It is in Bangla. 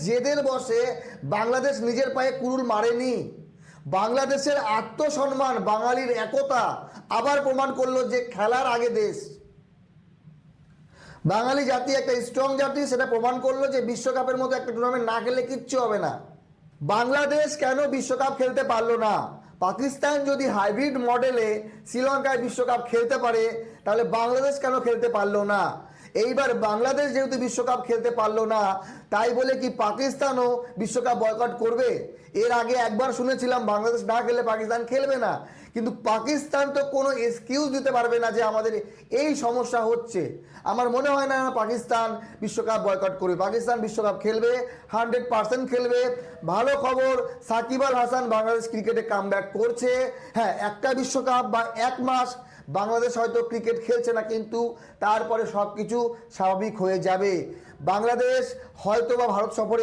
জেদের বসে বাংলাদেশ নিজের পায়ে কুড়ুল মারেনি। বাংলাদেশের আত্মসম্মান, বাঙালির একতা আবার প্রমাণ করলো যে খেলার আগে দেশ। বাঙালি জাতি একটা স্ট্রং জাতি, সেটা প্রমাণ করলো যে বিশ্বকাপের মতো একটা টুর্নামেন্ট না খেললে কিচ্ছু হবে না। বাংলাদেশ কেন বিশ্বকাপ খেলতে পারলো না? পাকিস্তান যদি হাইব্রিড মডেলে শ্রীলঙ্কায় বিশ্বকাপ খেলতে পারে, তাহলে বাংলাদেশ কেন খেলতে পারলো না? এইবার বাংলাদেশ যেহেতু বিশ্বকাপ খেলতে পারলো না, তাই বলে কি পাকিস্তানও বিশ্বকাপ বয়কট করবে? এর আগে একবার শুনেছিলাম বাংলাদেশ না খেলে পাকিস্তান খেলবে না, কিন্তু পাকিস্তান তো কোনো এক্সকিউজ দিতে পারবে না যে আমাদের এই সমস্যা হচ্ছে। আমার মনে হয় না পাকিস্তান বিশ্বকাপ বয়কট করবে। পাকিস্তান বিশ্বকাপ খেলবে, 100% খেলবে। ভালো খবর, সাকিব আল হাসান বাংলাদেশ ক্রিকেটে কামব্যাক করছে। হ্যাঁ, একটা বিশ্বকাপ বা 1 মাস বাংলাদেশ হয়তো ক্রিকেট খেলছে না, কিন্তু তারপরে সব কিছু স্বাভাবিক হয়ে যাবে। বাংলাদেশ হয়তো বা ভারত সফরে